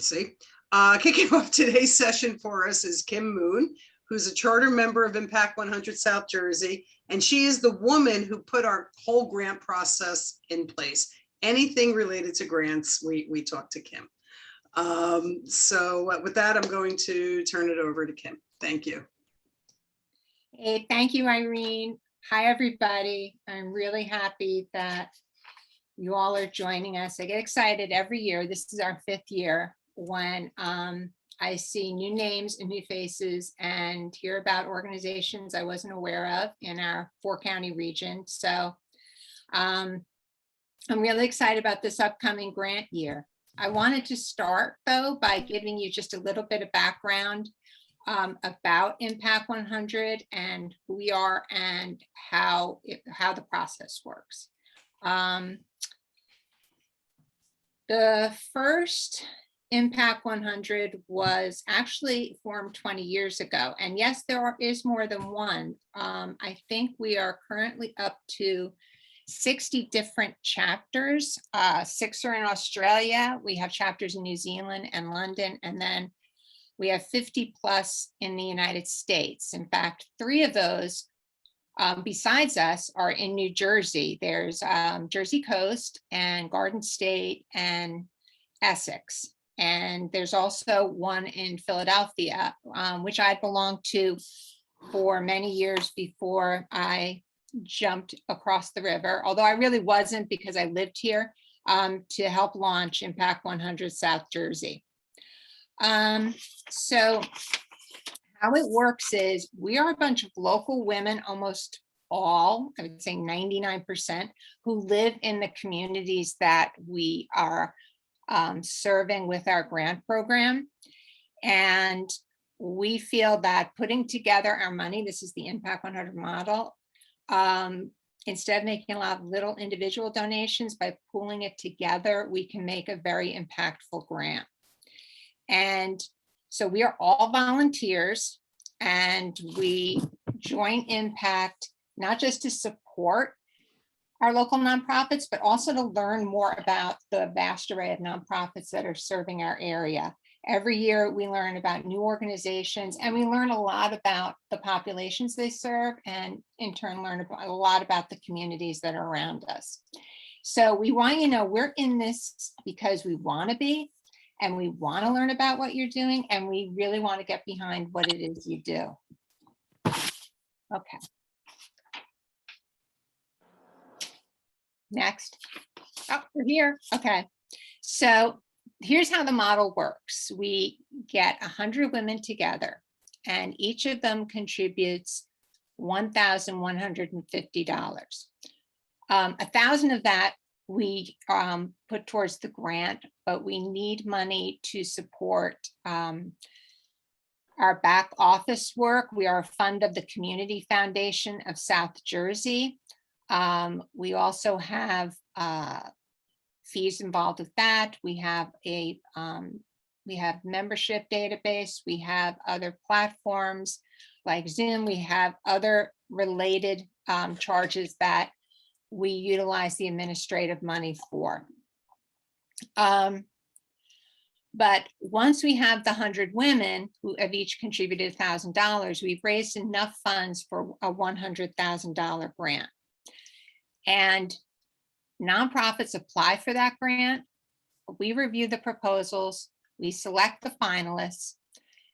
See, kicking off today's session for us is Kim Moon, who's a charter member of Impact100 South Jersey, and she is the woman who put our whole grant process in place. Anything related to grants, we talk to Kim. So with that, I'm going to turn it over to Kim. Thank you. Hey, thank you, Irene. Hi, everybody. I'm really happy that you all are joining us. I get excited every year. This is our 5th year when I see new names and new faces and hear about organizations I wasn't aware of in our 4-county region. So I'm really excited about this upcoming grant year. I wanted to start, though, by giving you just a little bit of background about Impact100 and who we are and how the process works. The first Impact100 was actually formed 20 years ago. And yes, there is more than one. I think we are currently up to 60 different chapters. 6 are in Australia. We have chapters in New Zealand and London. And then we have 50 plus in the United States. In fact, 3 of those besides us are in New Jersey. There's Jersey Coast and Garden State and Essex. And there's also one in Philadelphia, which I belonged to for many years before I jumped across the river, although I really wasn't because I lived here to help launch Impact100 South Jersey. So how it works is we are a bunch of local women, almost all, I would say 99%, who live in the communities that we are serving with our grant program. And we feel that putting together our money, this is the Impact100 model, instead of making a lot of little individual donations, by pooling it together, we can make a very impactful grant. And so we are all volunteers, and we join Impact not just to support our local nonprofits, but also to learn more about the vast array of nonprofits that are serving our area. Every year we learn about new organizations, and we learn a lot about the populations they serve, and in turn learn a lot about the communities that are around us. So we want you to know we're in this because we want to be, and we want to learn about what you're doing, and we really want to get behind what it is you do. Okay. Next. Oh, we're here. Okay. So here's how the model works. We get 100 women together, and each of them contributes $1,150. 1,000 of that we put towards the grant, but we need money to support our back office work. We are a fund of the Community Foundation of South Jersey. We also have fees involved with that. We have a membership database. We have other platforms like Zoom. We have other related charges that we utilize the administrative money for. But once we have the 100 women who have each contributed $1,000, we've raised enough funds for a $100,000 grant. And nonprofits apply for that grant. We review the proposals, we select the finalists,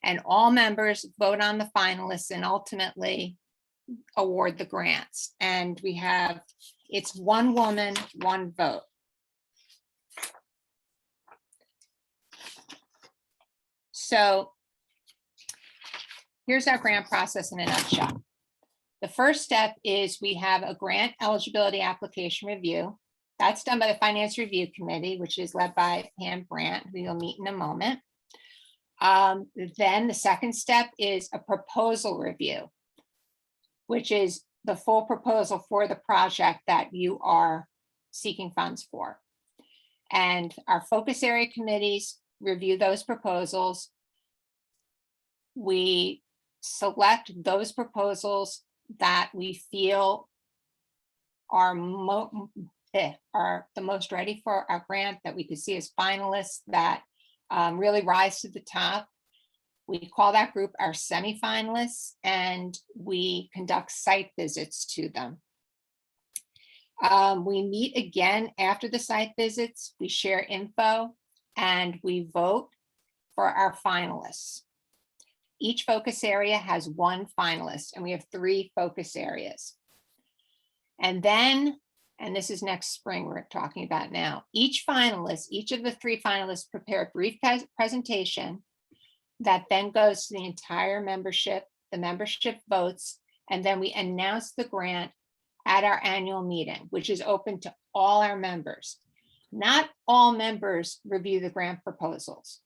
and all members vote on the finalists and ultimately award the grants. And we have, it's one woman, one vote. So here's our grant process in a nutshell. The first step is we have a grant eligibility application review. That's done by the Finance Review Committee, which is led by Pam Brandt, who you'll meet in a moment. Then the second step is a proposal review, which is the full proposal for the project that you are seeking funds for. And our focus area committees review those proposals. We select those proposals that we feel are the most ready for our grant, that we could see as finalists, that really rise to the top. We call that group our semifinalists, and we conduct site visits to them. We meet again after the site visits, we share info, and we vote for our finalists. Each focus area has one finalist, and we have 3 focus areas. And then, and this is next spring we're talking about now, each of the 3 finalists prepare a brief presentation that then goes to the entire membership. The membership votes, and then we announce the grant at our annual meeting, which is open to all our members. Not all members review the grant proposals.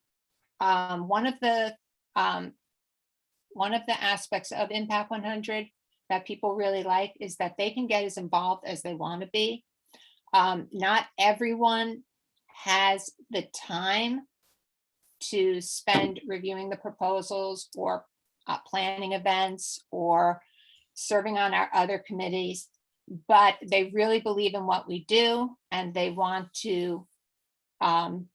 One of the aspects of Impact 100 that people really like is that they can get as involved as they want to be. Not everyone has the time to spend reviewing the proposals or planning events or serving on our other committees, but they really believe in what we do, and they want to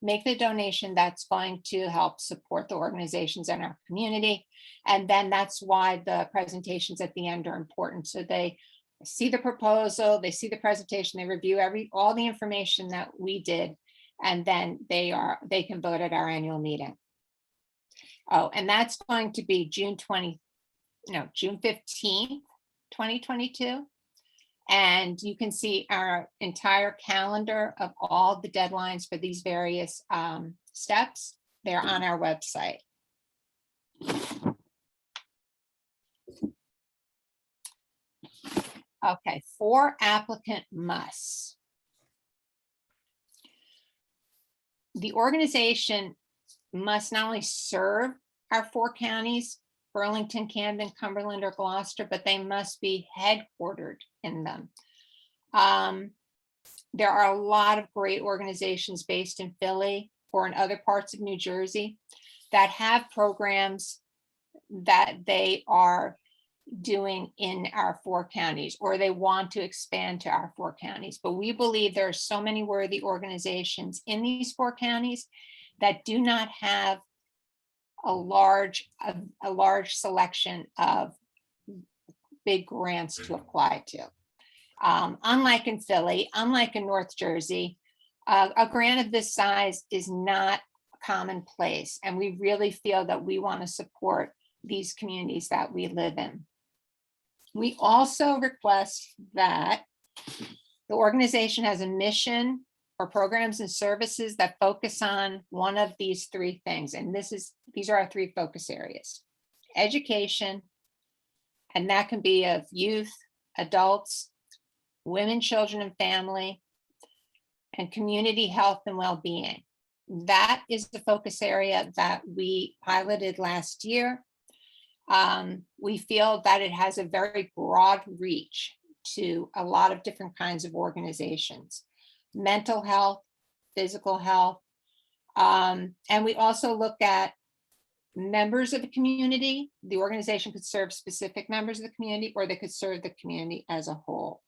make the donation that's going to help support the organizations in our community. And then that's why the presentations at the end are important. So they see the proposal, they see the presentation, they review all the information that we did, and then they can vote at our annual meeting. Oh, and that's going to be June 15th, 2022. And you can see our entire calendar of all the deadlines for these various steps. They're on our website. Okay, 4 applicant musts. The organization must not only serve our 4 counties, Burlington, Camden, Cumberland, or Gloucester, but they must be headquartered in them. There are a lot of great organizations based in Philly or in other parts of New Jersey that have programs that they are doing in our 4 counties, or they want to expand to our 4 counties. But we believe there are so many worthy organizations in these 4 counties that do not have a large selection of big grants to apply to. Unlike in Philly, unlike in North Jersey, a grant of this size is not commonplace. And we really feel that we want to support these communities that we live in. We also request that the organization has a mission or programs and services that focus on one of these 3 things. And these are our 3 focus areas: education, and that can be of youth, adults, women, children, and family, and community health and well-being. That is the focus area that we piloted last year. We feel that it has a very broad reach to a lot of different kinds of organizations: mental health, physical health. And we also look at members of the community. The organization could serve specific members of the community, or they could serve the community as a whole.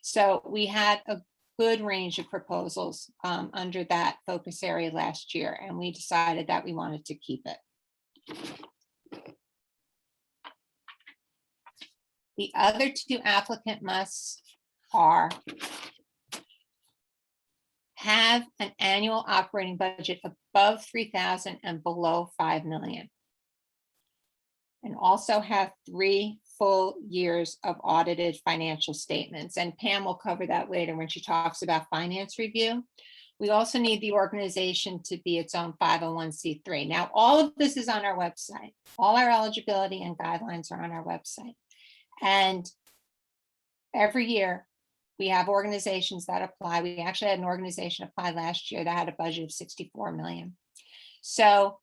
So we had a good range of proposals under that focus area last year, and we decided that we wanted to keep it. The other 2 applicant musts are have an annual operating budget above 3,000 and below 5 million. And also have 3 full years of audited financial statements. And Pam will cover that later when she talks about finance review. We also need the organization to be its own 501c3. Now, all of this is on our website. All our eligibility and guidelines are on our website. And every year we have organizations that apply. We actually had an organization apply last year that had a budget of 64 million. So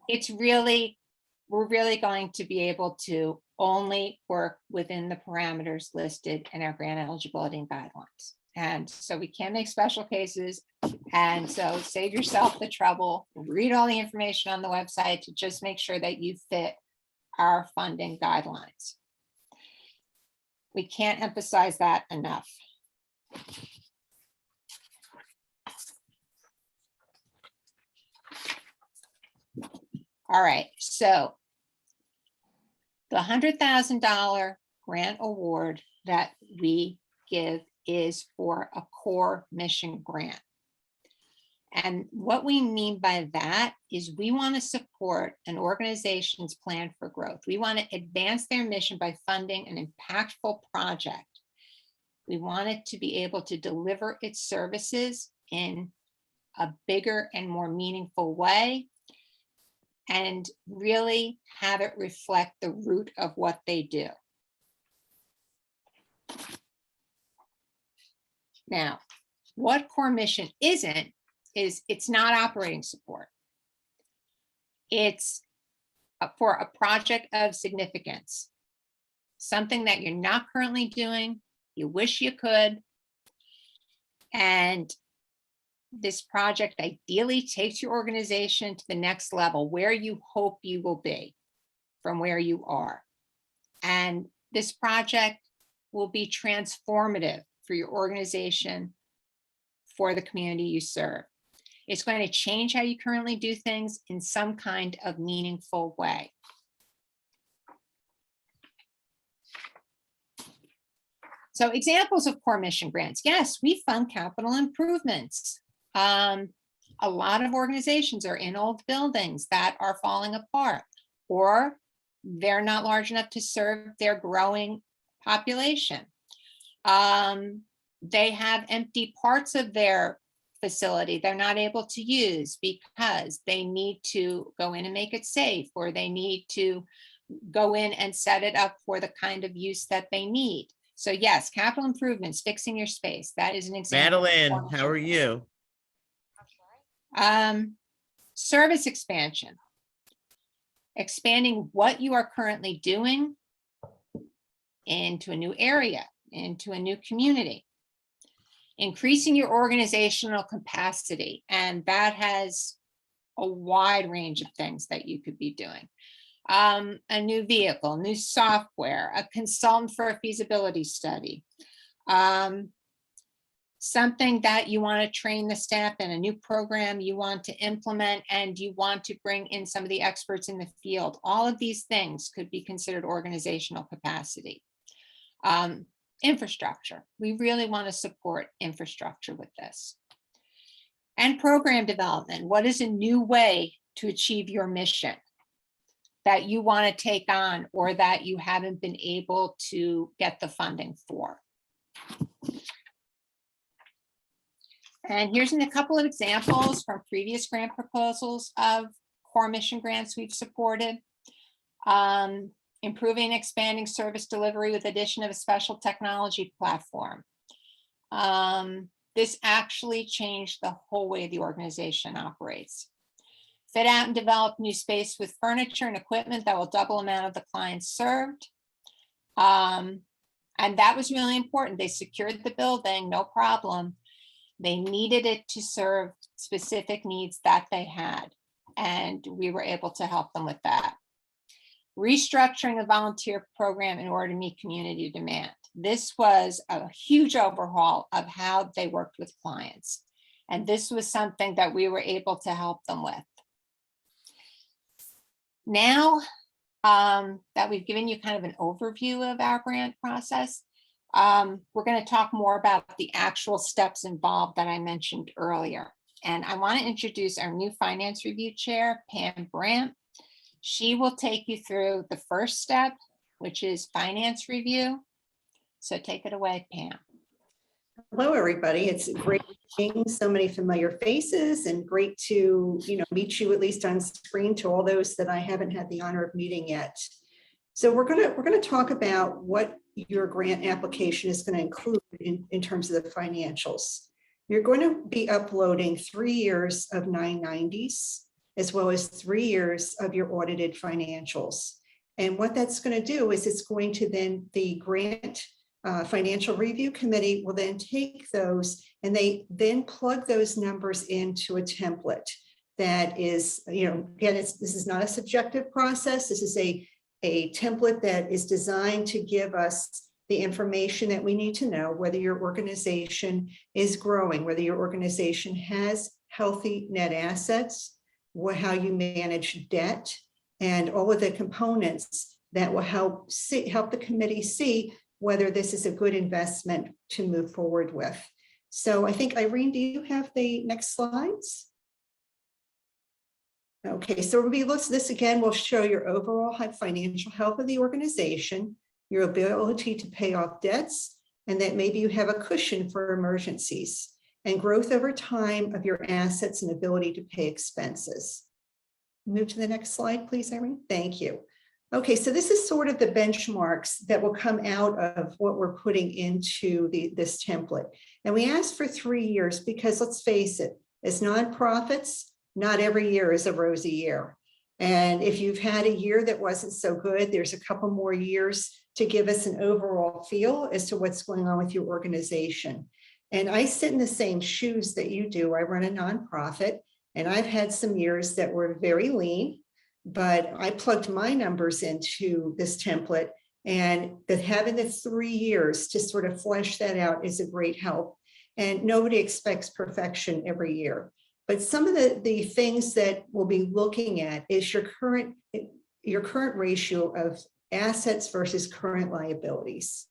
we're really going to be able to only work within the parameters listed in our grant eligibility and guidelines. And so we can't make special cases. And so save yourself the trouble, read all the information on the website to just make sure that you fit our funding guidelines. We can't emphasize that enough. All right, so the $100,000 grant award that we give is for a core mission grant. And what we mean by that is we want to support an organization's plan for growth. We want to advance their mission by funding an impactful project. We want it to be able to deliver its services in a bigger and more meaningful way, and really have it reflect the root of what they do. Now, what core mission isn't is it's not operating support. It's for a project of significance, something that you're not currently doing, you wish you could, and this project ideally takes your organization to the next level where you hope you will be from where you are. And this project will be transformative for your organization, for the community you serve. It's going to change how you currently do things in some kind of meaningful way. So examples of core mission grants. Yes, we fund capital improvements. A lot of organizations are in old buildings that are falling apart, or they're not large enough to serve their growing population. They have empty parts of their facility they're not able to use because they need to go in and make it safe, or they need to go in and set it up for the kind of use that they need. So yes, capital improvements, fixing your space, that is an example. Madeline, how are you? Service expansion, expanding what you are currently doing into a new area, into a new community, increasing your organizational capacity. And that has a wide range of things that you could be doing. A new vehicle, new software, a consultant for a feasibility study, something that you want to train the staff in, a new program you want to implement, and you want to bring in some of the experts in the field. All of these things could be considered organizational capacity. Infrastructure. We really want to support infrastructure with this. And program development. What is a new way to achieve your mission that you want to take on, or that you haven't been able to get the funding for? And here's a couple of examples from previous grant proposals of core mission grants we've supported. Improving and expanding service delivery with addition of a special technology platform. This actually changed the whole way the organization operates. Fit out and develop new space with furniture and equipment that will double the amount of the clients served. And that was really important. They secured the building, no problem. They needed it to serve specific needs that they had, and we were able to help them with that. Restructuring a volunteer program in order to meet community demand. This was a huge overhaul of how they worked with clients, and this was something that we were able to help them with. Now that we've given you kind of an overview of our grant process, we're going to talk more about the actual steps involved that I mentioned earlier. And I want to introduce our new finance review chair, Pam Brandt. She will take you through the first step, which is finance review. So take it away, Pam. Hello, everybody. It's great seeing so many familiar faces, and great to meet you at least on screen, to all those that I haven't had the honor of meeting yet. So we're going to talk about what your grant application is going to include in terms of the financials. You're going to be uploading 3 years of 990s, as well as 3 years of your audited financials. And what that's going to do is it's going to then, the grant financial review committee will then take those, and they then plug those numbers into a template that is, again, this is not a subjective process. This is a template that is designed to give us the information that we need to know whether your organization is growing, whether your organization has healthy net assets, how you manage debt, and all of the components that will help the committee see whether this is a good investment to move forward with. So I think, Irene, do you have the next slides? Okay, so this again will show your overall financial health of the organization, your ability to pay off debts, and that maybe you have a cushion for emergencies, and growth over time of your assets and ability to pay expenses. Move to the next slide, please, Irene. Thank you. Okay, so this is sort of the benchmarks that will come out of what we're putting into this template. And we asked for 3 years because, let's face it, as nonprofits, not every year is a rosy year. And if you've had a year that wasn't so good, there's a couple more years to give us an overall feel as to what's going on with your organization. And I sit in the same shoes that you do. I run a nonprofit, and I've had some years that were very lean, but I plugged my numbers into this template, and that having the 3 years to sort of flesh that out is a great help. And nobody expects perfection every year. But some of the things that we'll be looking at is your current ratio of assets versus current liabilities.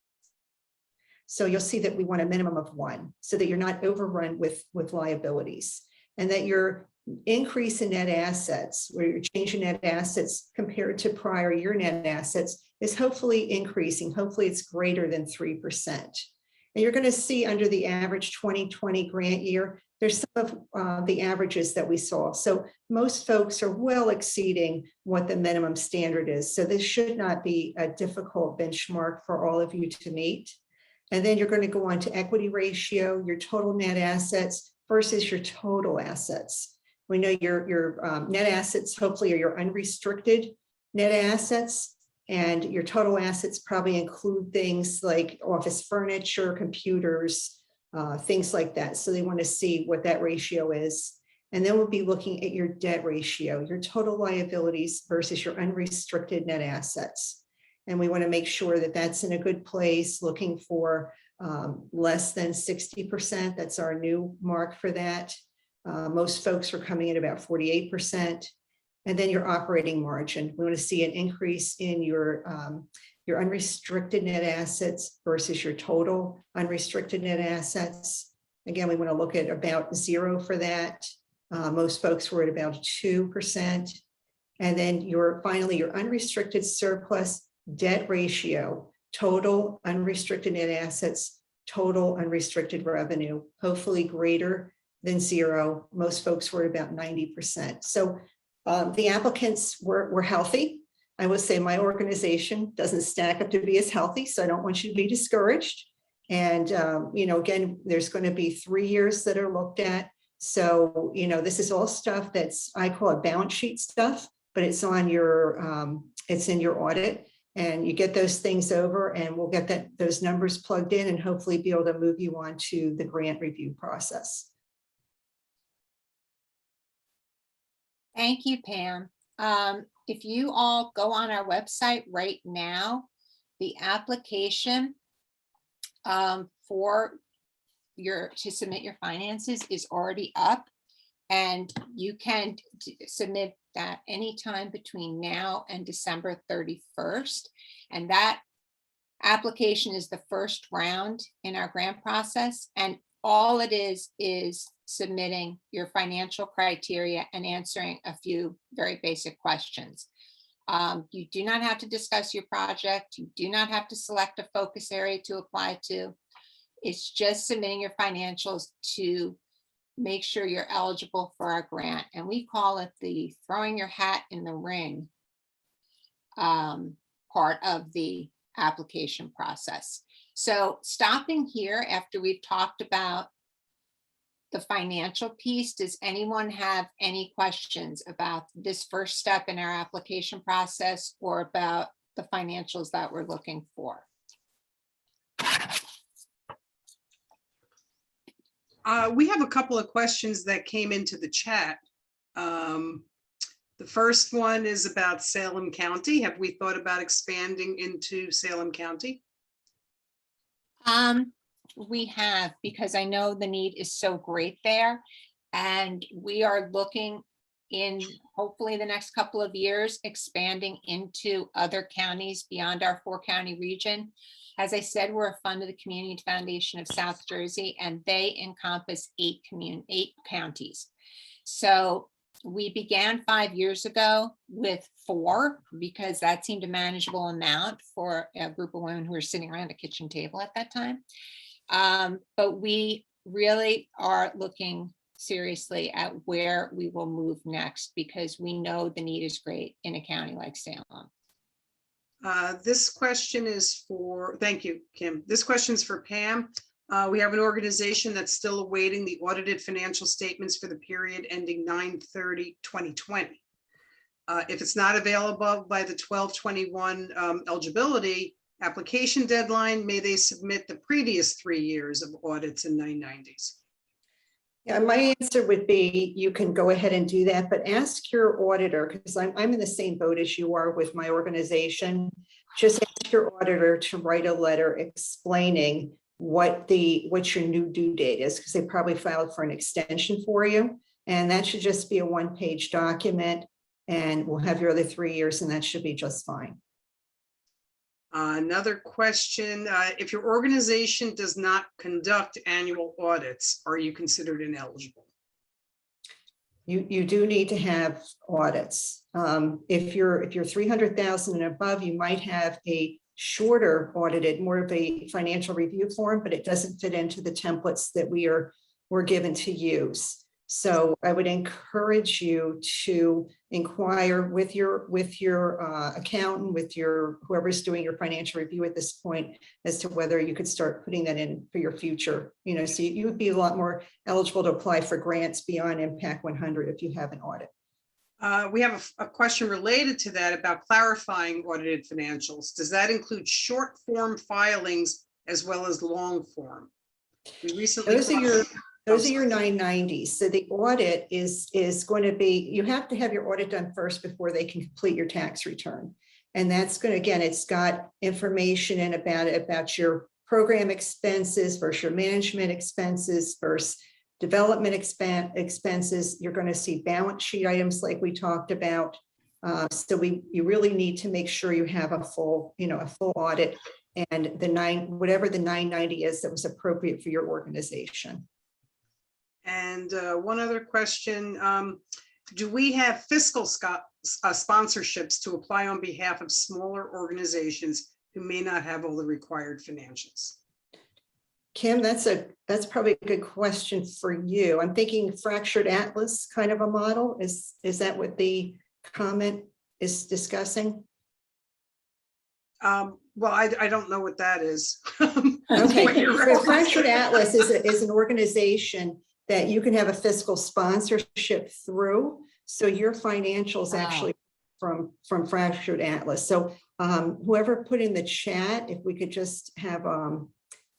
So you'll see that we want a minimum of 1 so that you're not overrun with liabilities, and that your increase in net assets, where your change in net assets compared to prior year net assets, is hopefully increasing. Hopefully it's greater than 3%. And you're going to see under the average 2020 grant year, there's some of the averages that we saw. So most folks are well exceeding what the minimum standard is. So this should not be a difficult benchmark for all of you to meet. And then you're going to go on to equity ratio, your total net assets versus your total assets. We know your net assets hopefully are your unrestricted net assets, and your total assets probably include things like office furniture, computers, things like that. So they want to see what that ratio is. And then we'll be looking at your debt ratio, your total liabilities versus your unrestricted net assets. And we want to make sure that that's in a good place, looking for less than 60%. That's our new mark for that. Most folks are coming in about 48%. And then your operating margin. We want to see an increase in your unrestricted net assets versus your total unrestricted net assets. Again, we want to look at about 0 for that. Most folks were at about 2%. And then finally, your unrestricted surplus debt ratio, total unrestricted net assets, total unrestricted revenue, hopefully greater than 0. Most folks were at about 90%. So the applicants were healthy. I would say my organization doesn't stack up to be as healthy, so I don't want you to be discouraged. And, again, there's going to be 3 years that are looked at. So, this is all stuff I call it balance sheet stuff, but it's on it's in your audit, and you get those things over, and we'll get those numbers plugged in and hopefully be able to move you on to the grant review process. Thank you, Pam. If you all go on our website right now, the application to submit your finances is already up, and you can submit that anytime between now and December 31st. And that application is the first round in our grant process, and all it is submitting your financial criteria and answering a few very basic questions. You do not have to discuss your project. You do not have to select a focus area to apply to. It's just submitting your financials to make sure you're eligible for our grant. And we call it the throwing your hat in the ring part of the application process. So stopping here after we've talked about the financial piece, does anyone have any questions about this first step in our application process or about the financials that we're looking for? We have a couple of questions that came into the chat. The first one is about Salem County. Have we thought about expanding into Salem County? We have, because I know the need is so great there, and we are looking in hopefully the next couple of years, expanding into other counties beyond our 4-county region. As I said, we're a fund of the Community Foundation of South Jersey, and they encompass 8 counties. So we began 5 years ago with 4 because that seemed a manageable amount for a group of women who were sitting around a kitchen table at that time. But we really are looking seriously at where we will move next because we know the need is great in a county like Salem. This question is for, thank you, Kim. This question is for Pam. We have an organization that's still awaiting the audited financial statements for the period ending 9/30/2020. If it's not available by the 12/21 eligibility application deadline, may they submit the previous 3 years of audits in 990s? Yeah, my answer would be you can go ahead and do that, but ask your auditor, because I'm in the same boat as you are with my organization. Just ask your auditor to write a letter explaining what your new due date is, because they probably filed for an extension for you. And that should just be a 1-page document, and we'll have your other 3 years, and that should be just fine. Another question, if your organization does not conduct annual audits, are you considered ineligible? You do need to have audits. If you're 300,000 and above, you might have a shorter audited, more of a financial review form, but it doesn't fit into the templates that we're given to use. So I would encourage you to inquire with your accountant, with whoever's doing your financial review at this point, as to whether you could start putting that in for your future. So you would be a lot more eligible to apply for grants beyond Impact 100 if you have an audit. We have a question related to that about clarifying audited financials. Does that include short form filings as well as long form? We recently Those are your 990s. So the audit is going to be, you have to have your audit done first before they can complete your tax return. And that's going to, again, it's got information in about your program expenses versus your management expenses versus development expenses. You're going to see balance sheet items like we talked about. So you really need to make sure you have a full audit, and whatever the 990 is that was appropriate for your organization. And one other question, do we have fiscal sponsorships to apply on behalf of smaller organizations who may not have all the required financials? Kim, that's probably a good question for you. I'm thinking fractured atlas kind of a model. Is that what the comment is discussing? Well, I don't know what that is. Okay, so fractured atlas is an organization that you can have a fiscal sponsorship through. So your financials actually from fractured atlas. So whoever put in the chat, if we could just have,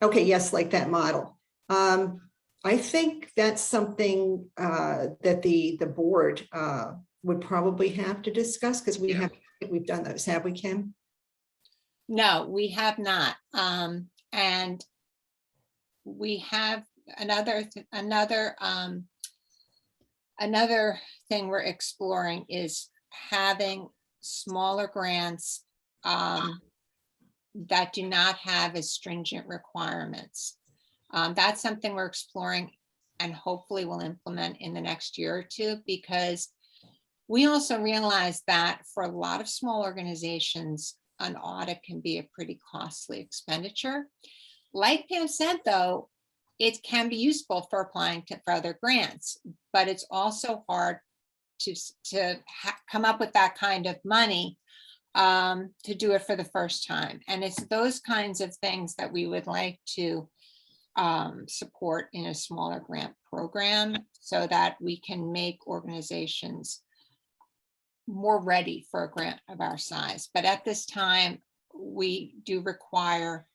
okay, yes, like that model. I think that's something that the board would probably have to discuss, because we've done those, have we, Kim? No, we have not. And we have another thing we're exploring is having smaller grants that do not have as stringent requirements. That's something we're exploring and hopefully will implement in the next year or two, because we also realize that for a lot of small organizations, an audit can be a pretty costly expenditure. Like Pam said, though, it can be useful for applying for other grants, but it's also hard to come up with that kind of money to do it for the first time. And it's those kinds of things that we would like to support in a smaller grant program, so that we can make organizations more ready for a grant of our size. But at this time, we do require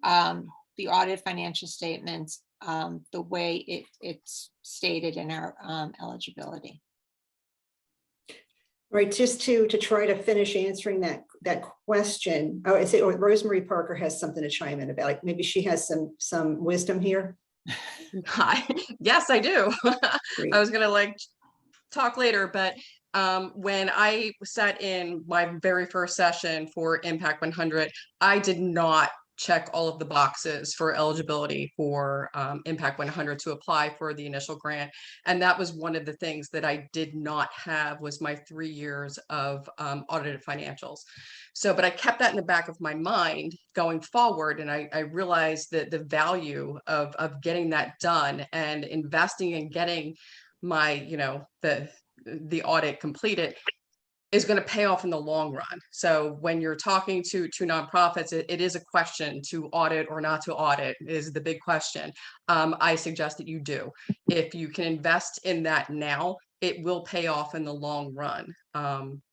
the audit financial statements the way it's stated in our eligibility. Right, just to try to finish answering that question. Oh, I say Rosemary Parker has something to chime in about. Like maybe she has some wisdom here. Hi. Yes, I do. Great. I was gonna talk later, but when I sat in my very first session for Impact 100, I did not check all of the boxes for eligibility for Impact 100 to apply for the initial grant. And that was one of the things that I did not have was my 3 years of audited financials. So, but I kept that in the back of my mind going forward. And I realized that the value of getting that done and investing in getting my, you know, the audit completed is going to pay off in the long run. So when you're talking to nonprofits, it is a question to audit or not to audit is the big question. I suggest that you do. If you can invest in that now, it will pay off in the long run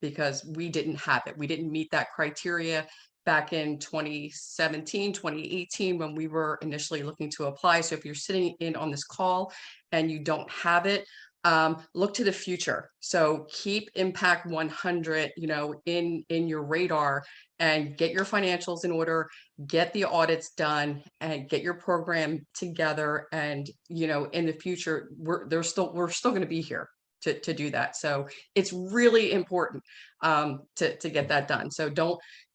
because we didn't have it. We didn't meet that criteria back in 2017, 2018, when we were initially looking to apply. So if you're sitting in on this call and you don't have it, look to the future. So keep Impact 100, you know, in your radar and get your financials in order, get the audits done and get your program together. And, you know, in the future, we're still going to be here to do that. So it's really important to get that done. So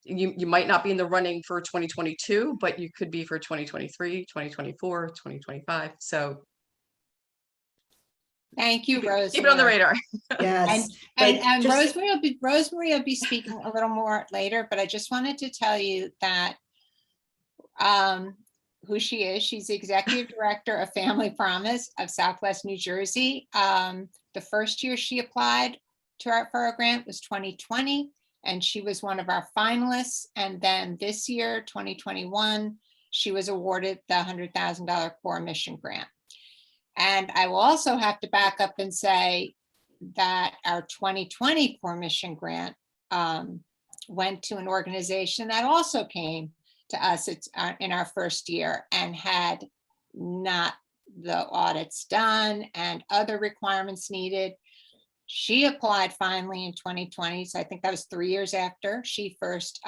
you might not be in the running for 2022, but you could be for 2023, 2024, 2025. So Thank you, Rosemary. keep it on the radar. Yes. And but just- Rosemary will be speaking a little more later, but I just wanted to tell you that who she is. She's the Executive Director of Family Promise of Southwest New Jersey. The first year she applied for our grant was 2020, and she was one of our finalists. And then this year, 2021, she was awarded the $100,000 core mission grant. And I will also have to back up and say that our 2020 core mission grant went to an organization that also came to us in our first year and had not the audits done and other requirements needed. She applied finally in 2020. So I think that was 3 years after she first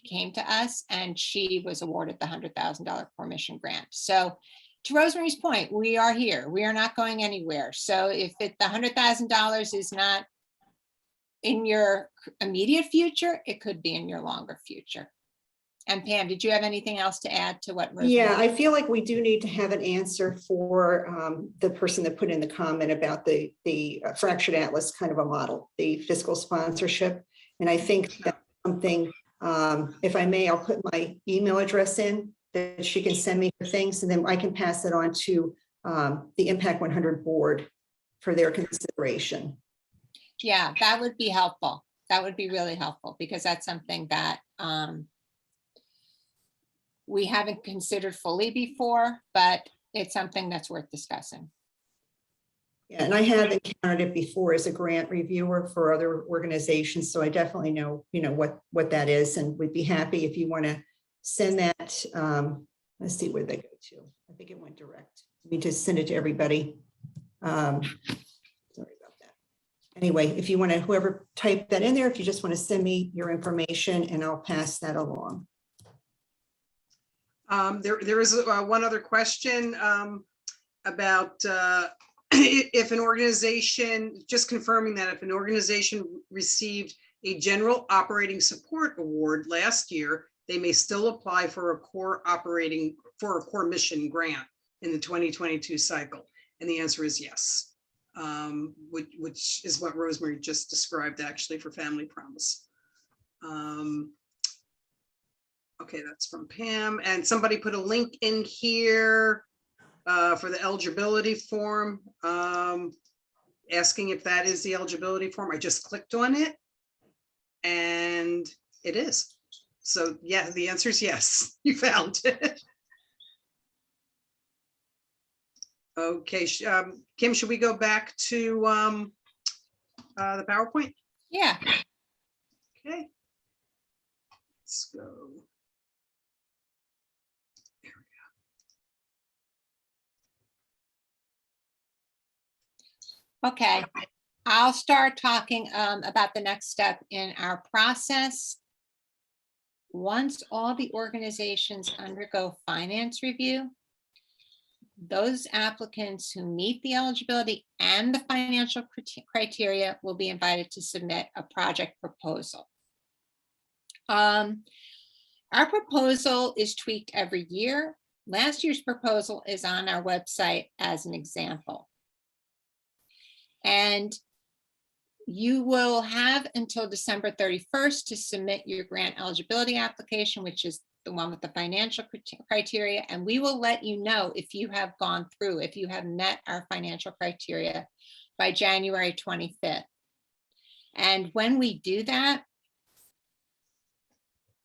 came to us, and she was awarded the $100,000 core mission grant. So to Rosemary's point, we are here. We are not going anywhere. So if the $100,000 is not in your immediate future, it could be in your longer future. And Pam, did you have anything else to add to what Rosemary? Yeah, I feel like we do need to have an answer for the person that put in the comment about the fractured atlas kind of a model, the fiscal sponsorship. And I think that's something, if I may, I'll put my email address in that she can send me her things, and then I can pass it on to the Impact 100 board for their consideration. Yeah, that would be helpful. That would be really helpful because that's something that we haven't considered fully before, but it's something that's worth discussing. Yeah, and I have encountered it before as a grant reviewer for other organizations, so I definitely know, you know, what that is, and we'd be happy if you want to send that. Let's see where they go to. I think it went direct. Let me just send it to everybody. Sorry about that. Anyway, if you want to, whoever typed that in there, if you just want to send me your information and I'll pass that along. There is one other question about if an organization, just confirming that if an organization received a general operating support award last year, they may still apply for a core mission grant in the 2022 cycle. And the answer is yes, which is what Rosemary just described actually for Family Promise. Okay, that's from Pam, and somebody put a link in here for the eligibility form, asking if that is the eligibility form. I just clicked on it and it is. So yeah, the answer is yes, you found it. Okay, Kim, should we go back to the PowerPoint? Yeah. Okay, let's go. Okay, I'll start talking about the next step in our process. Once all the organizations undergo finance review, those applicants who meet the eligibility and the financial criteria will be invited to submit a project proposal. Our proposal is tweaked every year. Last year's proposal is on our website as an example. And you will have until December 31st to submit your grant eligibility application, which is the one with the financial criteria. And we will let you know if you have gone through, if you have met our financial criteria by January 25th. And when we do that,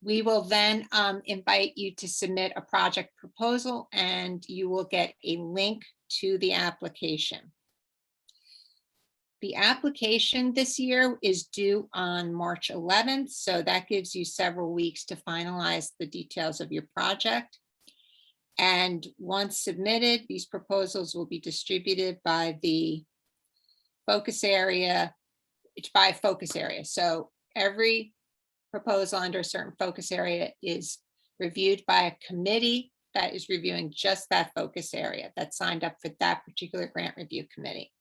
we will then invite you to submit a project proposal, and you will get a link to the application. The application this year is due on March 11th, so that gives you several weeks to finalize the details of your project. And once submitted, these proposals will be distributed by the focus area, by focus area. So every proposal under a certain focus area is reviewed by a committee that is reviewing just that focus area that signed up for that particular grant review committee.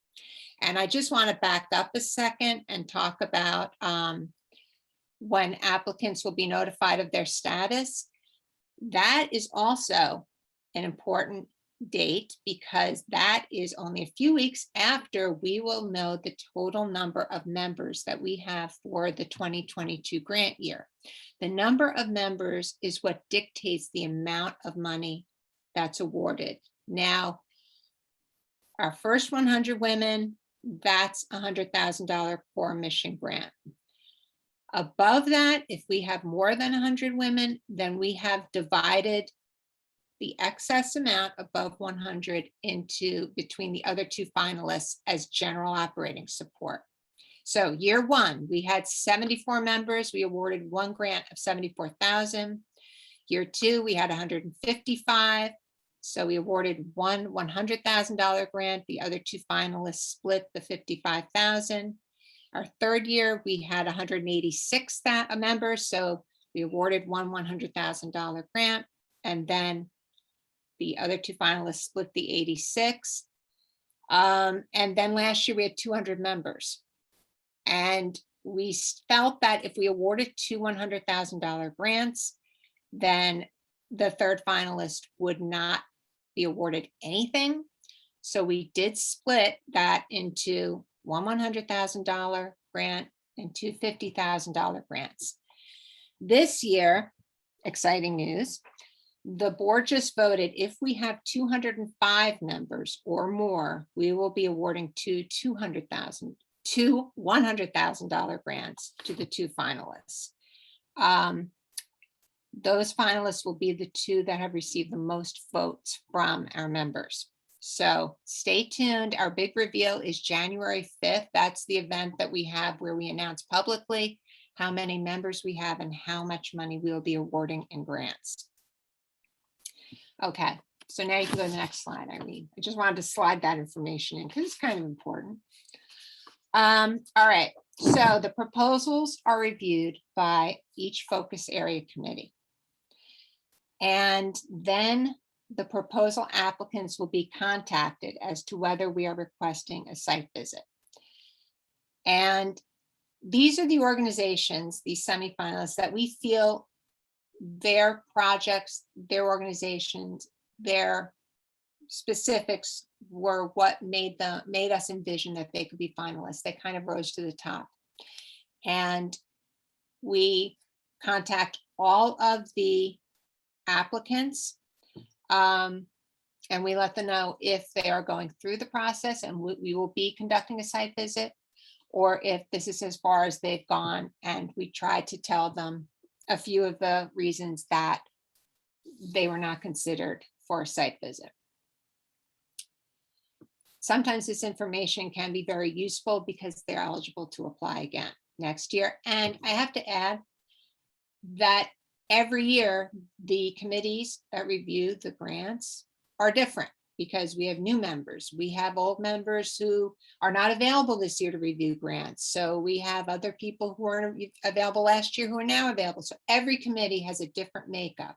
And I just want to back up a second and talk about when applicants will be notified of their status. That is also an important date because that is only a few weeks after we will know the total number of members that we have for the 2022 grant year. The number of members is what dictates the amount of money that's awarded. Now, our first 100 women, that's $100,000 core mission grant. Above that, if we have more than 100 women, then we have divided the excess amount above 100 into between the other two finalists as general operating support. So year one, we had 74 members. We awarded one grant of $74,000. Year two, we had 155. So we awarded one $100,000 grant. The other two finalists split the $55,000. Our third year, we had 186 members. So we awarded one $100,000 grant. And then the other two finalists split the 86. And then last year we had 200 members. And we felt that if we awarded two $100,000 grants, then the third finalist would not be awarded anything. So we did split that into one $100,000 grant and two $50,000 grants. This year, exciting news, the board just voted if we have 205 members or more, we will be awarding two $100,000 grants to the two finalists. Those finalists will be the two that have received the most votes from our members. So stay tuned. Our big reveal is January 5th. That's the event that we have where we announce publicly how many members we have and how much money we will be awarding in grants. Okay, so now you can go to the next slide, Irene. I just wanted to slide that information in because it's kind of important. All right, so the proposals are reviewed by each focus area committee. And then the proposal applicants will be contacted as to whether we are requesting a site visit. And these are the organizations, these semifinalists, that we feel their projects, their organizations, their specifics were what made us envision that they could be finalists. They kind of rose to the top. And we contact all of the applicants and we let them know if they are going through the process and we will be conducting a site visit, or if this is as far as they've gone, and we try to tell them a few of the reasons that they were not considered for a site visit. Sometimes this information can be very useful because they're eligible to apply again next year. And I have to add that every year, the committees that review the grants are different because we have new members. We have old members who are not available this year to review grants. So we have other people who weren't available last year who are now available. So every committee has a different makeup.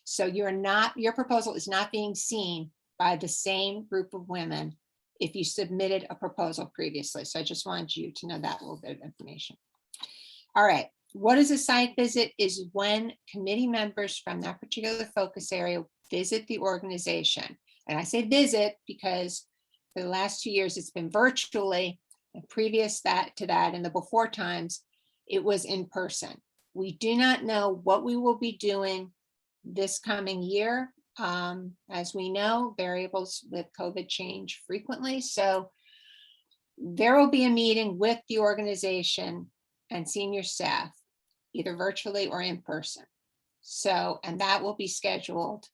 So your proposal is not being seen by the same group of women if you submitted a proposal previously. So I just wanted you to know that little bit of information. All right, what is a site visit? Is when committee members from that particular focus area visit the organization. And I say visit because for the last 2 years, it's been virtually, and previous to that, in the before times, it was in person. We do not know what we will be doing this coming year. As we know, variables with COVID change frequently. So there will be a meeting with the organization and senior staff, either virtually or in person. So, and that will be scheduled.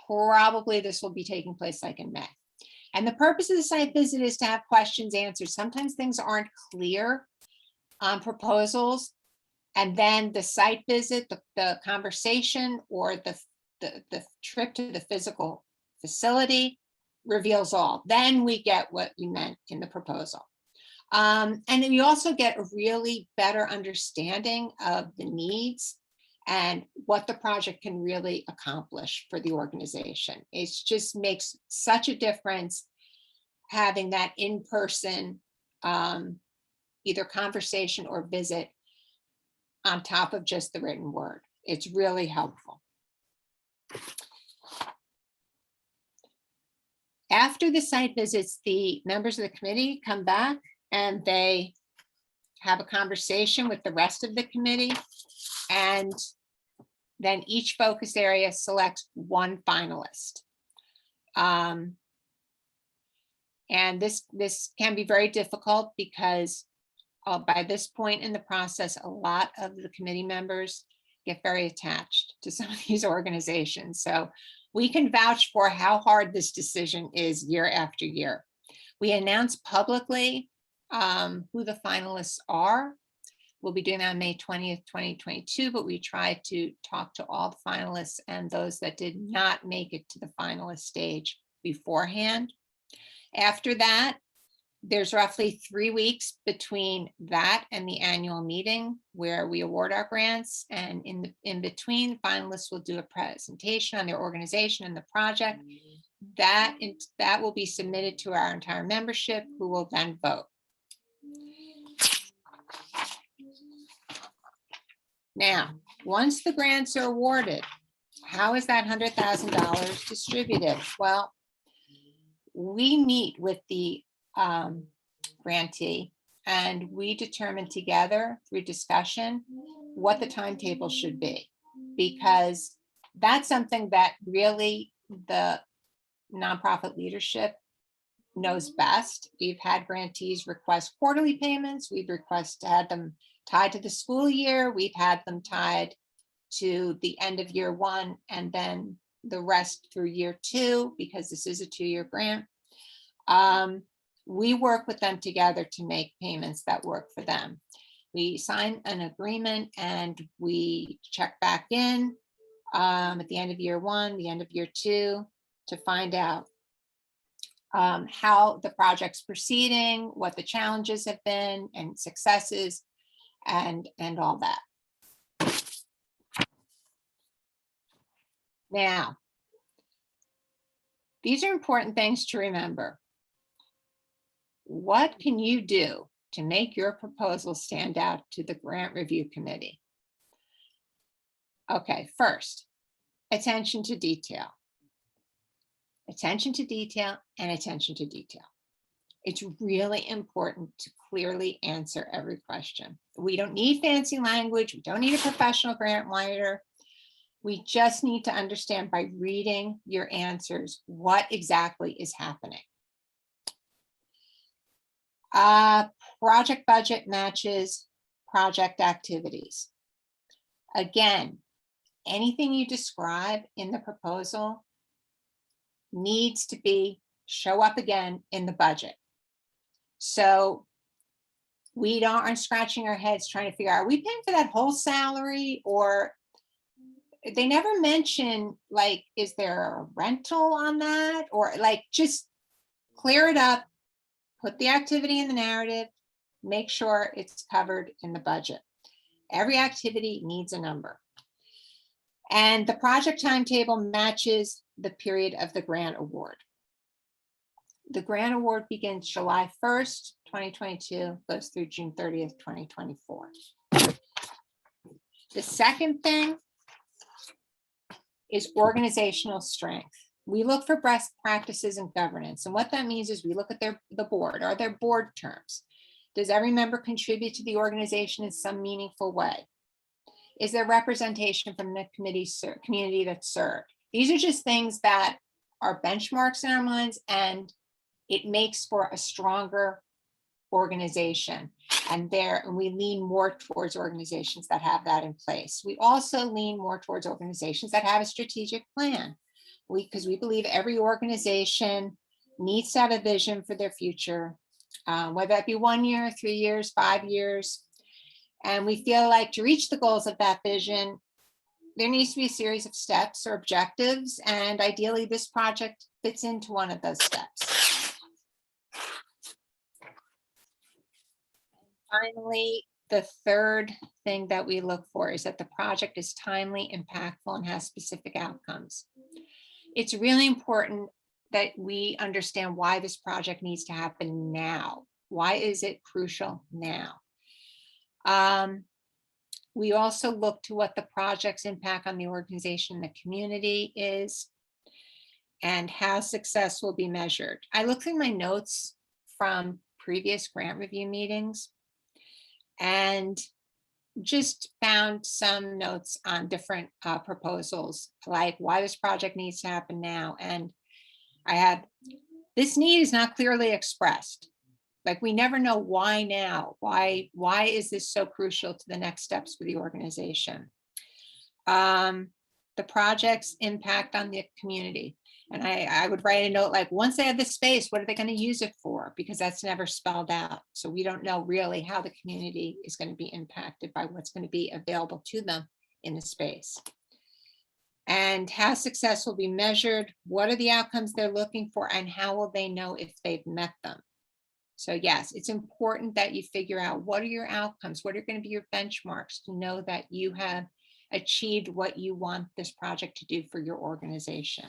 Probably this will be taking place like in May. And the purpose of the site visit is to have questions answered. Sometimes things aren't clear on proposals. And then the site visit, the conversation, or the trip to the physical facility reveals all. Then we get what we meant in the proposal. And then you also get a really better understanding of the needs and what the project can really accomplish for the organization. It just makes such a difference having that in-person either conversation or visit on top of just the written word. It's really helpful. After the site visits, the members of the committee come back and they have a conversation with the rest of the committee. And then each focus area selects one finalist. And this can be very difficult because by this point in the process, a lot of the committee members get very attached to some of these organizations. So we can vouch for how hard this decision is year after year. We announce publicly who the finalists are. We'll be doing that on May 20th, 2022, but we try to talk to all the finalists and those that did not make it to the finalist stage beforehand. After that, there's roughly 3 weeks between that and the annual meeting where we award our grants. And in between, finalists will do a presentation on their organization and the project. That will be submitted to our entire membership, who will then vote. Now, once the grants are awarded, how is that $100,000 distributed? Well, we meet with the grantee and we determine together through discussion what the timetable should be, because that's something that really the nonprofit leadership knows best. We've had grantees request quarterly payments. We've had them tied to the school year. We've had them tied to the end of year 1 and then the rest through year 2, because this is a 2-year grant. We work with them together to make payments that work for them. We sign an agreement and we check back in at the end of year 1, the end of year 2, to find out how the project's proceeding, what the challenges have been and successes, and all that. Now, these are important things to remember. What can you do to make your proposal stand out to the grant review committee? Okay, first, attention to detail. Attention to detail and attention to detail. It's really important to clearly answer every question. We don't need fancy language. We don't need a professional grant writer. We just need to understand by reading your answers what exactly is happening. Project budget matches project activities. Again, anything you describe in the proposal needs to show up again in the budget. So we aren't scratching our heads trying to figure out, are we paying for that whole salary? Or they never mention, like, is there a rental on that? Or like, just clear it up, put the activity in the narrative, make sure it's covered in the budget. Every activity needs a number. And the project timetable matches the period of the grant award. The grant award begins July 1st, 2022, goes through June 30th, 2024. The second thing is organizational strength. We look for best practices in governance. And what that means is we look at the board. Are there board terms? Does every member contribute to the organization in some meaningful way? Is there representation from the community that's served? These are just things that are benchmarks in our minds, and it makes for a stronger organization. And we lean more towards organizations that have that in place. We also lean more towards organizations that have a strategic plan. Because we believe every organization needs to have a vision for their future, whether that be 1 year, 3 years, 5 years. And we feel like to reach the goals of that vision, there needs to be a series of steps or objectives. And ideally, this project fits into one of those steps. Finally, the third thing that we look for is that the project is timely, impactful, and has specific outcomes. It's really important that we understand why this project needs to happen now. Why is it crucial now? We also look to what the project's impact on the organization and the community is, and how success will be measured. I looked through my notes from previous grant review meetings and just found some notes on different proposals, like why this project needs to happen now. And I had, this need is not clearly expressed. Like, we never know why now. Why is this so crucial to the next steps for the organization? The project's impact on the community. And I would write a note like, once they have this space, what are they going to use it for? Because that's never spelled out. So we don't know really how the community is going to be impacted by what's going to be available to them in the space. And how success will be measured, what are the outcomes they're looking for, and how will they know if they've met them? So yes, it's important that you figure out what are your outcomes, what are going to be your benchmarks to know that you have achieved what you want this project to do for your organization.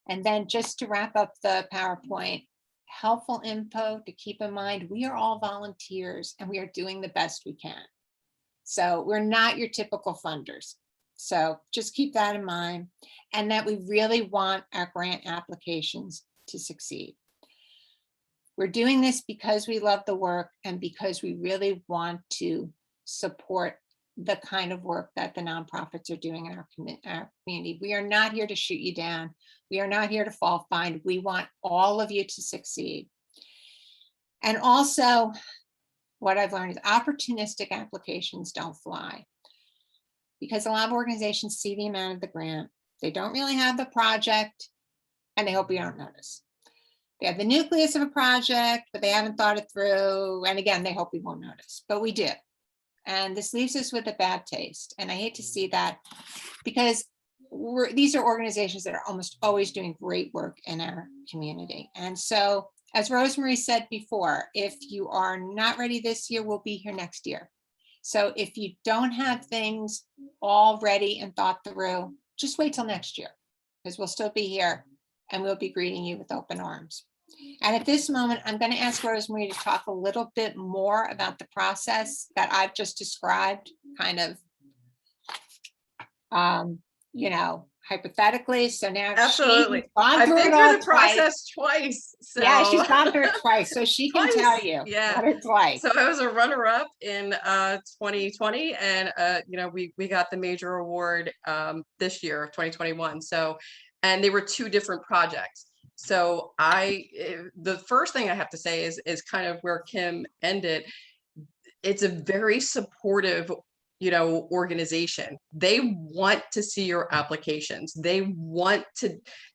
And then just to wrap up the PowerPoint, helpful info to keep in mind, we are all volunteers and we are doing the best we can. So we're not your typical funders. So just keep that in mind, and that we really want our grant applications to succeed. We're doing this because we love the work and because we really want to support the kind of work that the nonprofits are doing in our community. We are not here to shoot you down. We are not here to fall behind. We want all of you to succeed. And also, what I've learned is opportunistic applications don't fly, because a lot of organizations see the amount of the grant, they don't really have the project, and they hope you don't notice. They have the nucleus of a project, but they haven't thought it through. And again, they hope we won't notice, but we do. And this leaves us with a bad taste. And I hate to see that, because these are organizations that are almost always doing great work in our community. And so, as Rosemary said before, if you are not ready this year, we'll be here next year. So if you don't have things all ready and thought through, just wait till next year, because we'll still be here and we'll be greeting you with open arms. And at this moment, I'm going to ask Rosemary to talk a little bit more about the process that I've just described, kind of, hypothetically. So now Absolutely. she's gone I've through been it all through the process twice. So. Yeah, she's gone through it twice, so she can tell you what it's like. So I was a runner-up in 2020, and we got the major award this year, 2021. So, and they were two different projects. So the first thing I have to say is kind of where Kim ended. It's a very supportive organization. They want to see your applications. They're going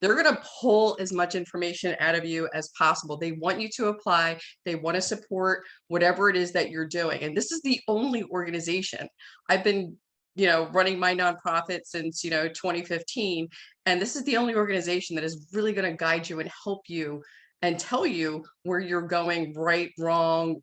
to pull as much information out of you as possible. They want you to apply. They want to support whatever it is that you're doing. And this is the only organization. I've been, running my nonprofit since, 2015. And this is the only organization that is really going to guide you and help you and tell you where you're going right, wrong,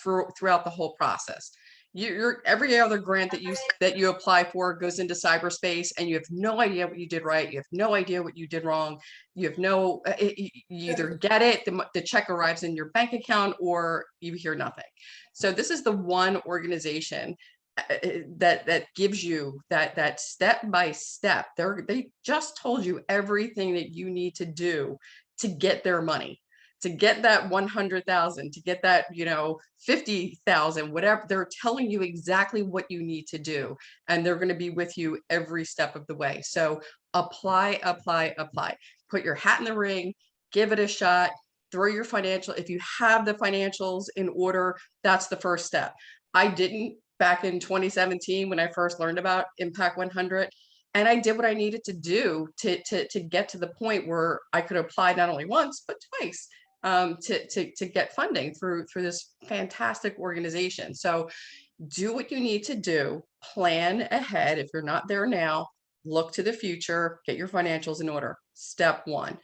throughout the whole process. You're every other grant that you apply for goes into cyberspace, and you have no idea what you did right. You have no idea what you did wrong. You have no, you either get it, the check arrives in your bank account, or you hear nothing. So this is the one organization that gives you that step by step. They just told you everything that you need to do to get their money, to get that 100,000, to get that, 50,000, whatever. They're telling you exactly what you need to do, and they're going to be with you every step of the way. So apply, apply, apply. Put your hat in the ring, give it a shot, throw your financial. If you have the financials in order, that's the first step. I didn't back in 2017 when I first learned about Impact 100. And I did what I needed to do to get to the point where I could apply not only once, but twice to get funding through this fantastic organization. So do what you need to do, plan ahead. If you're not there now, look to the future, get your financials in order. Step one.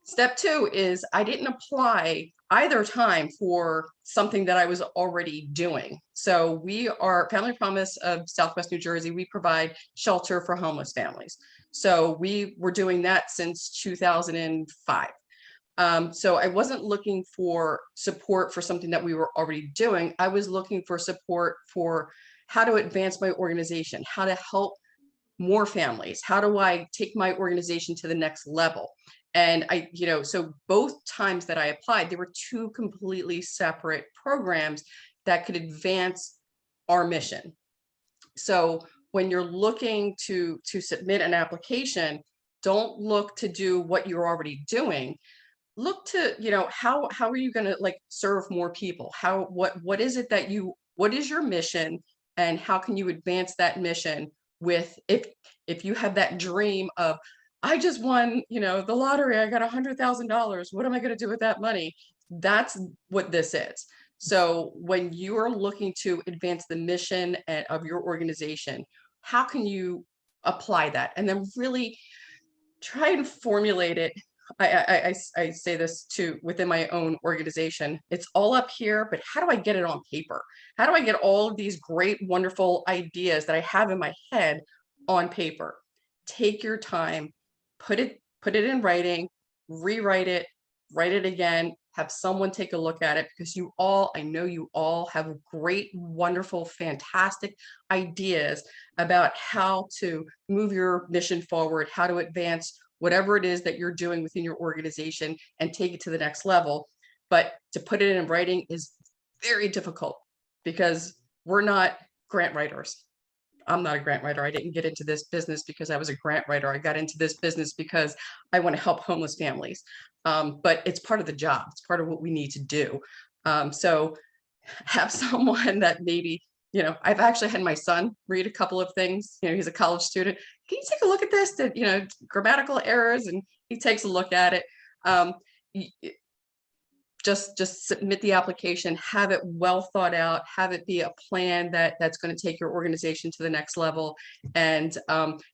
Step two is I didn't apply either time for something that I was already doing. So we are Family Promise of Southwest New Jersey. We provide shelter for homeless families. So we were doing that since 2005. So I wasn't looking for support for something that we were already doing. I was looking for support for how to advance my organization, how to help more families. How do I take my organization to the next level? And so both times that I applied, there were two completely separate programs that could advance our mission. So when you're looking to submit an application, don't look to do what you're already doing. Look to, how are you going to serve more people? What is it that what is your mission, and how can you advance that mission with, if you have that dream of, I just won, the lottery, I got $100,000. What am I going to do with that money? That's what this is. So when you are looking to advance the mission of your organization, how can you apply that? And then really try and formulate it. I say this too within my own organization. It's all up here, but how do I get it on paper? How do I get all of these great, wonderful ideas that I have in my head on paper? Take your time, put it in writing, rewrite it, write it again, have someone take a look at it, because I know you all have great, wonderful, fantastic ideas about how to move your mission forward, how to advance whatever it is that you're doing within your organization and take it to the next level. But to put it in writing is very difficult, because we're not grant writers. I'm not a grant writer. I didn't get into this business because I was a grant writer. I got into this business because I want to help homeless families. But it's part of the job. It's part of what we need to do. So have someone that maybe, I've actually had my son read a couple of things. He's a college student. Can you take a look at this? That, grammatical errors, and he takes a look at it. Just submit the application, have it well thought out, have it be a plan that's going to take your organization to the next level, and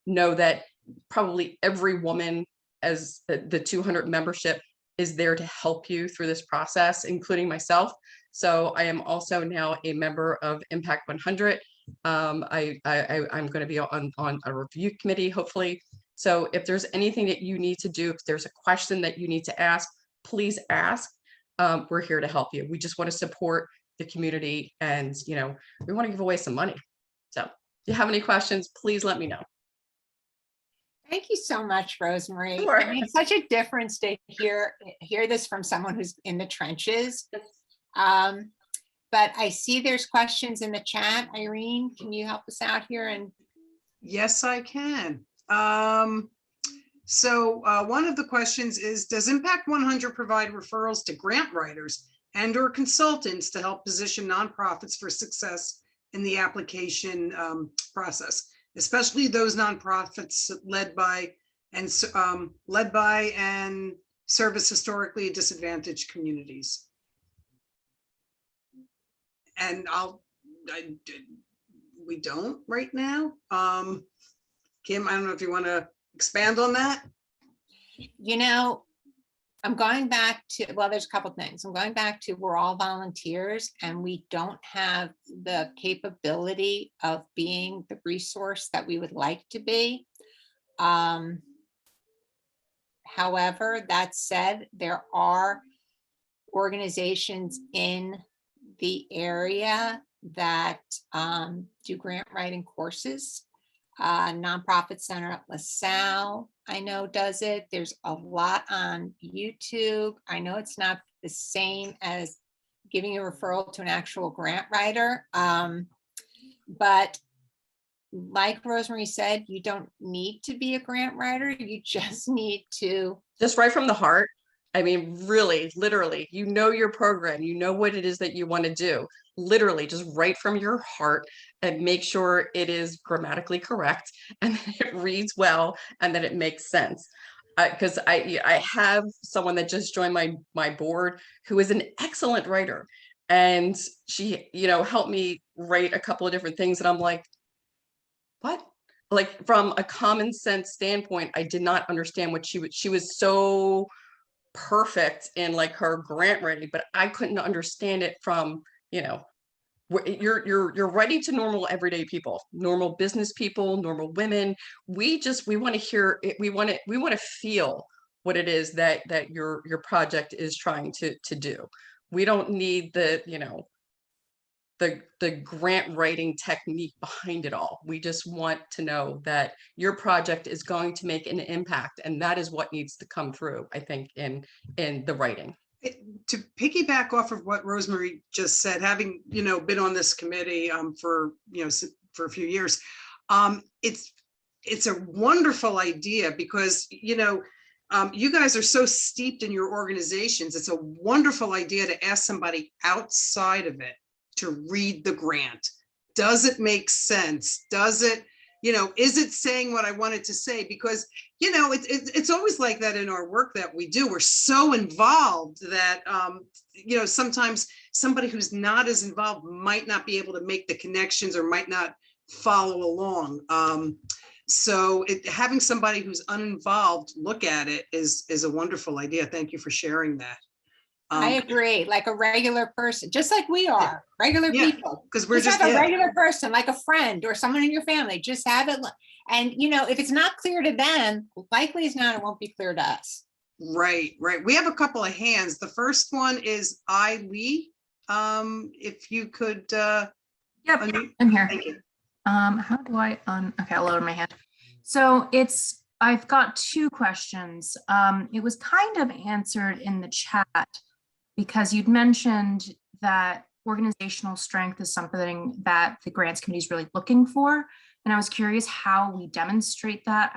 know that probably every woman as the 200 membership is there to help you through this process, including myself. So I am also now a member of Impact 100. I'm going to be on a review committee, hopefully. So if there's anything that you need to do, if there's a question that you need to ask, please ask. We're here to help you. We just want to support the community, and we want to give away some money. So if you have any questions, please let me know. Thank you so much, Rosemary. Sure. It makes such a difference to hear this from someone who's in the trenches. But I see there's questions in the chat. Irene, can you help us out here? And yes, I can. So one of the questions is, does Impact 100 provide referrals to grant writers and/or consultants to help position nonprofits for success in the application process, especially those nonprofits led by and service historically disadvantaged communities? And we don't right now. Kim, I don't know if you want to expand on that. I'm going back to, well, there's a couple things. I'm going back to, we're all volunteers and we don't have the capability of being the resource that we would like to be. However, that said, there are organizations in the area that do grant writing courses. Nonprofit Center at LaSalle, I know, does it. There's a lot on YouTube. I know it's not the same as giving a referral to an actual grant writer. But like Rosemary said, you don't need to be a grant writer. You just need to. Just right from the heart. I mean, really, literally, you know your program, you know what it is that you want to do. Literally, just right from your heart and make sure it is grammatically correct and that it reads well and that it makes sense. Because I have someone that just joined my board who is an excellent writer, and she, helped me write a couple of different things, and I'm like, what? Like, from a common sense standpoint, I did not understand what she was so perfect in like her grant writing, but I couldn't understand it from, you're writing to normal everyday people, normal business people, normal women. We want to hear it. We want to feel what it is that your project is trying to do. We don't need the grant writing technique behind it all. We just want to know that your project is going to make an impact, and that is what needs to come through, I think, in the writing. To piggyback off of what Rosemary just said, having been on this committee for a few years, it's a wonderful idea because you guys are so steeped in your organizations. It's a wonderful idea to ask somebody outside of it to read the grant. Does it make sense? Does it, is it saying what I wanted to say? Because, it's always like that in our work that we do. We're so involved that, sometimes somebody who's not as involved might not be able to make the connections or might not follow along. So having somebody who's uninvolved look at it is a wonderful idea. Thank you for sharing that. I agree, like a regular person, just like we are, regular people. Because we're just have a regular person, like a friend or someone in your family, just have it. And if it's not clear to them, likely it's not, it won't be clear to us. Right. We have a couple of hands. The first one is Lee. If you could. Yep, I'm here. Thank you. How do I okay, I'll lower my hand. So I've got two questions. It was kind of answered in the chat because you'd mentioned that organizational strength is something that the grants committee is really looking for. And I was curious how we demonstrate that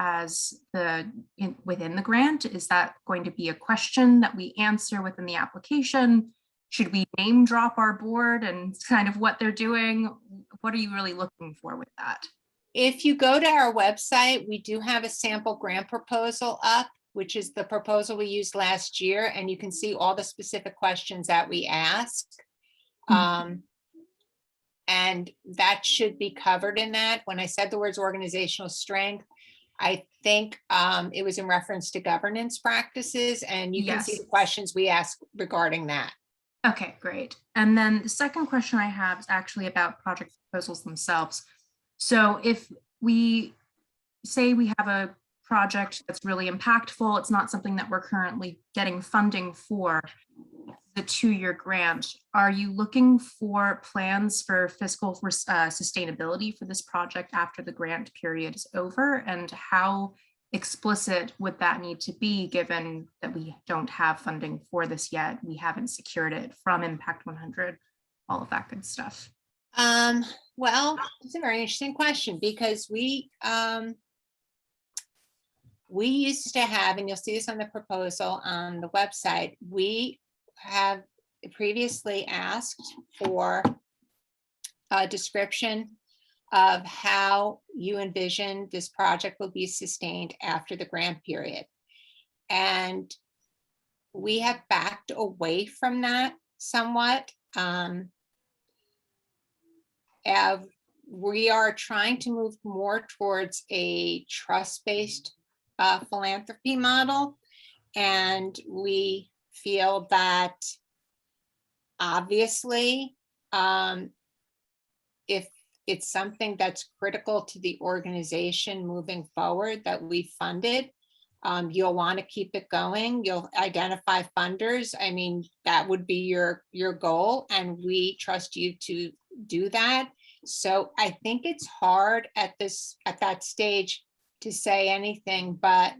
within the grant. Is that going to be a question that we answer within the application? Should we name drop our board and kind of what they're doing? What are you really looking for with that? If you go to our website, we do have a sample grant proposal up, which is the proposal we used last year, and you can see all the specific questions that we asked. And that should be covered in that. When I said the words organizational strength, I think it was in reference to governance practices, and you can see the questions we asked regarding that. Okay, great. And then the second question I have is actually about project proposals themselves. So if we say we have a project that's really impactful, it's not something that we're currently getting funding for, the 2-year grant, are you looking for plans for fiscal sustainability for this project after the grant period is over? And how explicit would that need to be, given that we don't have funding for this yet? We haven't secured it from Impact100, all of that good stuff. Well, it's a very interesting question because we used to have, and you'll see this on the proposal on the website, we have previously asked for a description of how you envision this project will be sustained after the grant period. And we have backed away from that somewhat. We are trying to move more towards a trust-based philanthropy model. And we feel that obviously, if it's something that's critical to the organization moving forward that we funded, you'll want to keep it going. You'll identify funders. I mean, that would be your goal, and we trust you to do that. So I think it's hard at that stage to say anything, but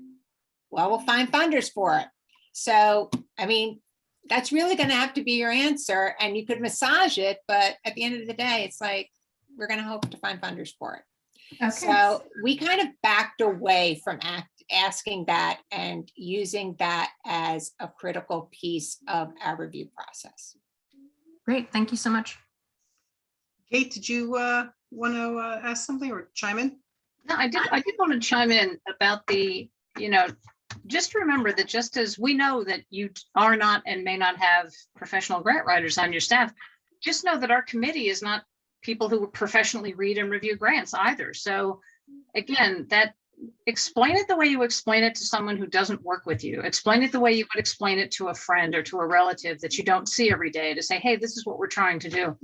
well, we'll find funders for it. So, I mean, that's really going to have to be your answer, and you could massage it, but at the end of the day, it's like, we're going to hope to find funders for it. Okay. So we kind of backed away from asking that and using that as a critical piece of our review process. Great. Thank you so much. Kate, did you want to ask something or chime in? No, I did want to chime in about the, just remember that just as we know that you are not and may not have professional grant writers on your staff, just know that our committee is not people who professionally read and review grants either. So again, that explain it the way you explain it to someone who doesn't work with you. Explain it the way you would explain it to a friend or to a relative that you don't see every day, to say, hey, this is what we're trying to do.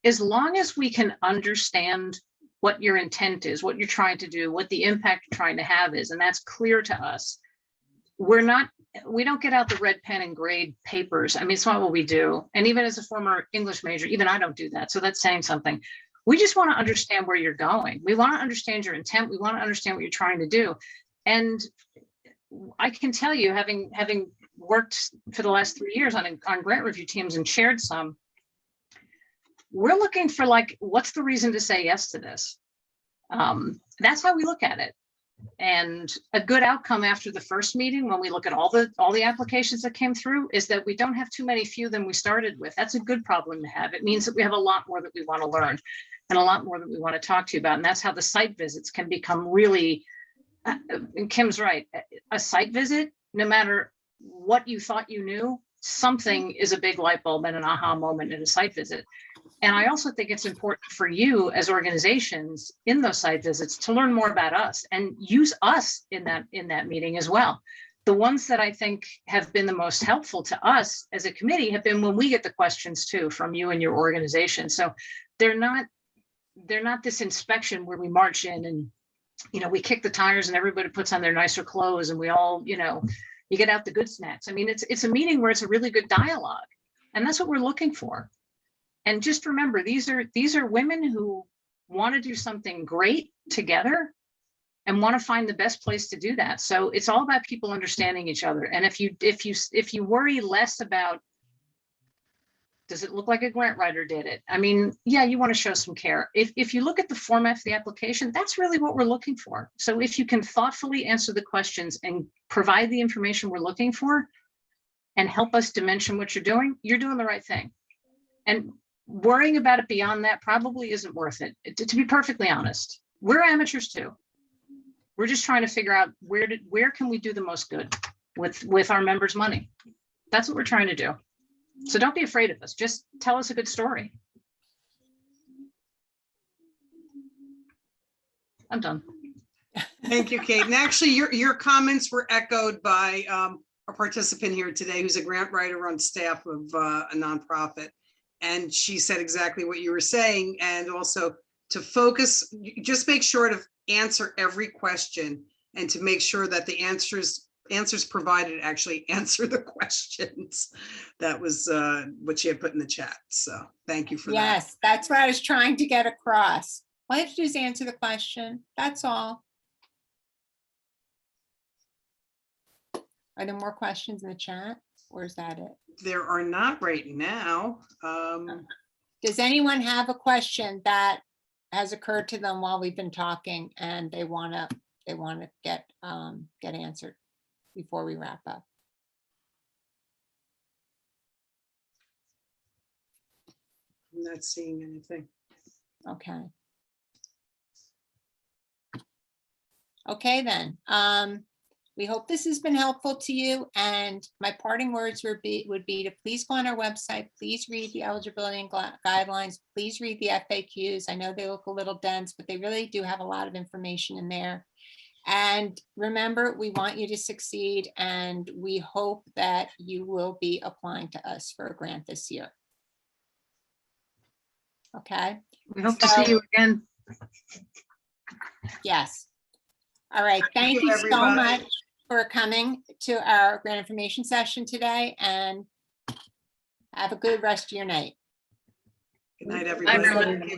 As long as we can understand what your intent is, what you're trying to do, what the impact you're trying to have is, and that's clear to us, we don't get out the red pen and grade papers. I mean, it's not what we do. And even as a former English major, even I don't do that. So that's saying something. We just want to understand where you're going. We want to understand your intent. We want to understand what you're trying to do. And I can tell you, having worked for the last 3 years on grant review teams and chaired some, we're looking for like, what's the reason to say yes to this? That's how we look at it. And a good outcome after the first meeting, when we look at all the applications that came through, is that we don't have too many few than we started with. That's a good problem to have. It means that we have a lot more that we want to learn and a lot more that we want to talk to you about. And that's how the site visits can become really, and Kim's right, a site visit, no matter what you thought you knew, something is a big light bulb and an aha moment in a site visit. And I also think it's important for you as organizations in those site visits to learn more about us and use us in that meeting as well. The ones that I think have been the most helpful to us as a committee have been when we get the questions too from you and your organization. So they're not this inspection where we march in and, we kick the tires and everybody puts on their nicer clothes and we all, you get out the good snacks. I mean, it's a meeting where it's a really good dialogue, and that's what we're looking for. And just remember, these are women who want to do something great together and want to find the best place to do that. So it's all about people understanding each other. And if you worry less about, does it look like a grant writer did it? I mean, yeah, you want to show some care. If you look at the format for the application, that's really what we're looking for. So if you can thoughtfully answer the questions and provide the information we're looking for and help us dimension what you're doing the right thing. And worrying about it beyond that probably isn't worth it. To be perfectly honest, we're amateurs too. We're just trying to figure out where can we do the most good with our members' money. That's what we're trying to do. So don't be afraid of us. Just tell us a good story. I'm done. Thank you, Kate. And actually, your comments were echoed by a participant here today who's a grant writer on staff of a nonprofit. And she said exactly what you were saying. And also to focus, just make sure to answer every question and to make sure that the answers provided actually answer the questions. That was what she had put in the chat. So thank you for that. Yes, that's what I was trying to get across. All you have to do is answer the question. That's all. Are there more questions in the chat, or is that it? There are not right now. Does anyone have a question that has occurred to them while we've been talking and they want to get answered before we wrap up? I'm not seeing anything. Okay. Okay, then. We hope this has been helpful to you, and my parting words would be to please go on our website, please read the eligibility and guidelines, please read the FAQs. I know they look a little dense, but they really do have a lot of information in there. And remember, we want you to succeed, and we hope that you will be applying to us for a grant this year. Okay, We hope to see you again. yes. All right, thank you, you so everybody. much for coming to our grant information session today, and have a good rest of your night. Good night, everyone. everybody.